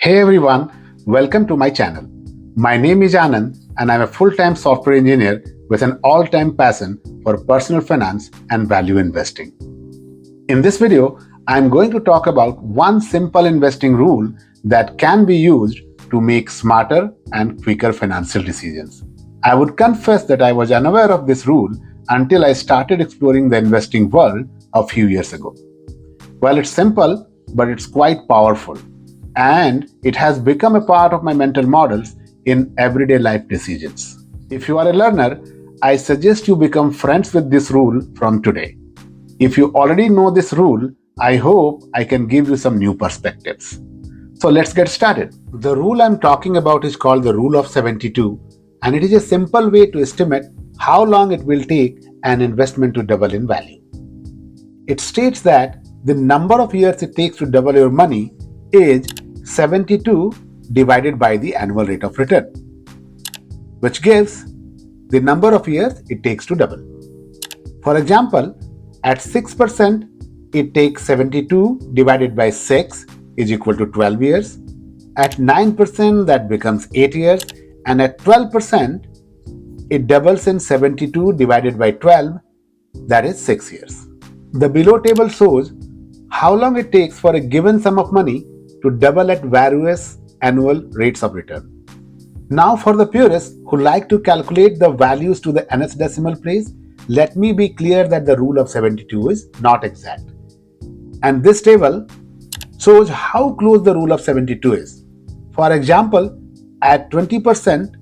Hey everyone, welcome to my channel. My name is Anand and I'm a full-time software engineer with an all-time passion for personal finance and value investing. In this video, I'm going to talk about one simple investing rule that can be used to make smarter and quicker financial decisions. I would confess that I was unaware of this rule until I started exploring the investing world a few years ago. Well, it's simple, but it's quite powerful. And it has become a part of my mental models in everyday life decisions. If you are a learner, I suggest you become friends with this rule from today. If you already know this rule, I hope I can give you some new perspectives. So let's get started. The rule I'm talking about is called the Rule of 72, and it is a simple way to estimate how long it will take an investment to double in value. It states that the number of years it takes to double your money is 72 divided by the annual rate of return, which gives the number of years it takes to double. For example, at 6%, it takes 72 divided by 6 is equal to 12 years. At 9%, that becomes 8 years. And at 12%, it doubles in 72 divided by 12, that is 6 years. The below table shows how long it takes for a given sum of money to double at various annual rates of return. Now, for the purists who like to calculate the values to the nth decimal place, let me be clear that the rule of 72 is not exact. And this table shows how close the rule of 72 is. For example, at 20%,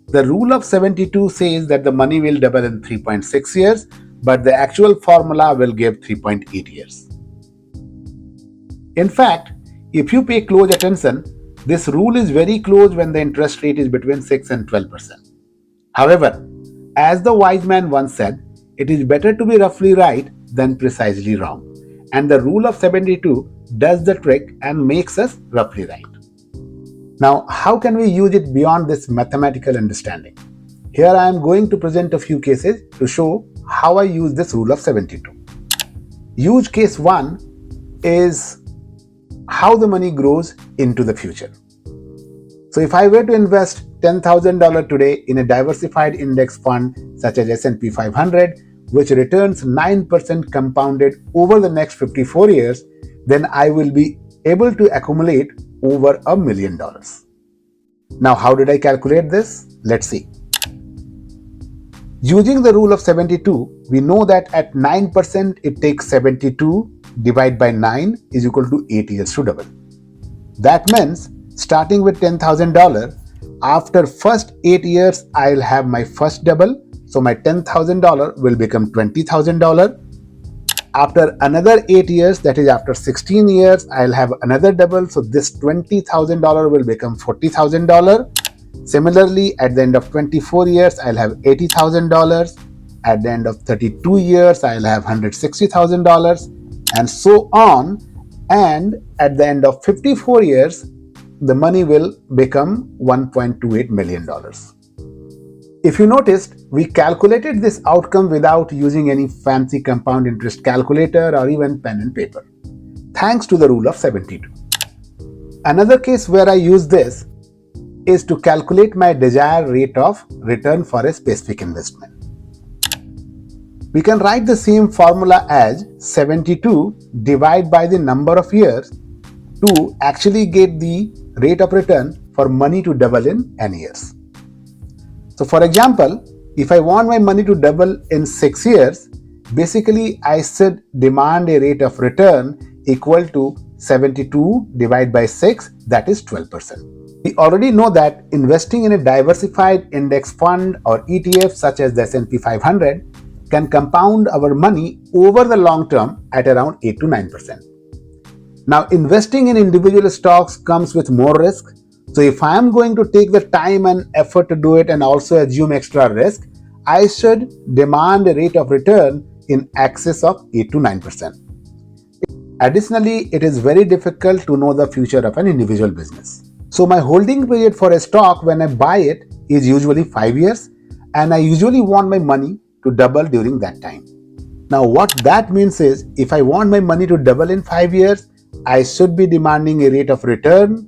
the rule of 72 says that the money will double in 3.6 years, but the actual formula will give 3.8 years. In fact, if you pay close attention, this rule is very close when the interest rate is between 6 and 12%. However, as the wise man once said, it is better to be roughly right than precisely wrong. And the rule of 72 does the trick and makes us roughly right. Now, how can we use it beyond this mathematical understanding? Here I am going to present a few cases to show how I use this rule of 72. Use case 1 is how the money grows into the future. So if I were to invest $10,000 today in a diversified index fund such as S&P 500, which returns 9% compounded over the next 54 years, then I will be able to accumulate over $1 million. Now, how did I calculate this? Let's see. Using the rule of 72, we know that at 9% it takes 72 divided by 9 is equal to 8 years to double. That means starting with $10,000, after first 8 years I'll have my first double, so my $10,000 will become $20,000. After another 8 years, that is after 16 years, I'll have another double, so this $20,000 will become $40,000. Similarly, at the end of 24 years, I'll have $80,000. At the end of 32 years, I'll have $160,000, and so on. And at the end of 54 years, the money will become $1.28 million. If you noticed, we calculated this outcome without using any fancy compound interest calculator or even pen and paper, thanks to the rule of 72. Another case where I use this is to calculate my desired rate of return for a specific investment. We can write the same formula as 72 divided by the number of years to actually get the rate of return for money to double in n years. So for example, if I want my money to double in 6 years, basically I should demand a rate of return equal to 72 divided by 6, that is 12%. We already know that investing in a diversified index fund or ETF such as the S&P 500 can compound our money over the long term at around 8 to 9%. Now, investing in individual stocks comes with more risk. So if I am going to take the time and effort to do it and also assume extra risk, I should demand a rate of return in excess of 8 to 9%. Additionally, it is very difficult to know the future of an individual business. So my holding period for a stock when I buy it is usually 5 years, and I usually want my money to double during that time. Now what that means is, if I want my money to double in 5 years, I should be demanding a rate of return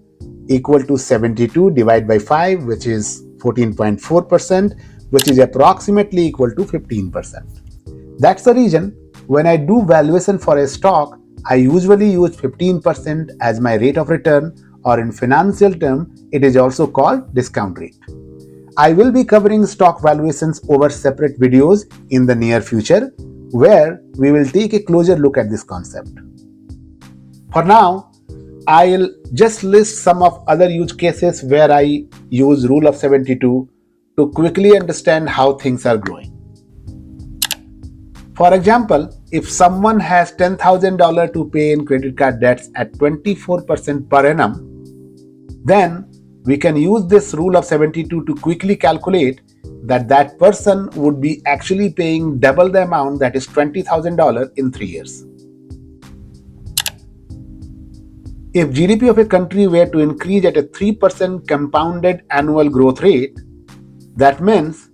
equal to 72 divided by 5, which is 14.4%, which is approximately equal to 15%. That's the reason when I do valuation for a stock, I usually use 15% as my rate of return, or in financial term, it is also called discount rate. I will be covering stock valuations over separate videos in the near future, where we will take a closer look at this concept. For now, I'll just list some of other use cases where I use rule of 72 to quickly understand how things are going. For example, if someone has $10,000 to pay in credit card debts at 24% per annum, then we can use this rule of 72 to quickly calculate that person would be actually paying double the amount, that is $20,000, in 3 years. If GDP of a country were to increase at a 3% compounded annual growth rate, that means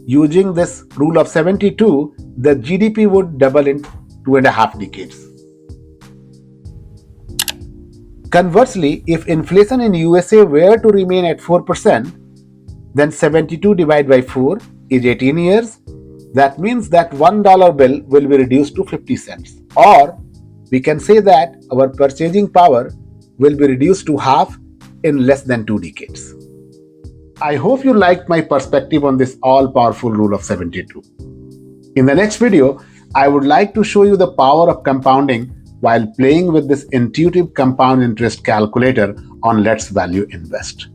using this rule of 72, the GDP would double in 2.5 decades. Conversely, if inflation in USA were to remain at 4%, then 72 divided by 4 is 18 years. That means that $1 bill will be reduced to 50 cents. Or we can say that our purchasing power will be reduced to half in less than 2 decades. I hope you liked my perspective on this all-powerful rule of 72. In the next video, I would like to show you the power of compounding while playing with this intuitive compound interest calculator on Let's Value Invest.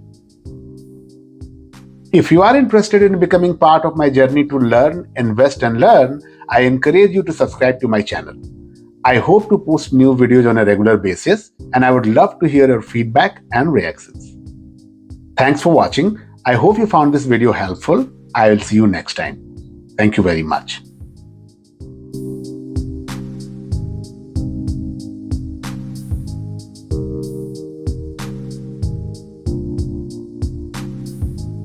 If you are interested in becoming part of my journey to learn, invest, and learn, I encourage you to subscribe to my channel. I hope to post new videos on a regular basis, and I would love to hear your feedback and reactions. Thanks for watching. I hope you found this video helpful. I will see you next time. Thank you very much.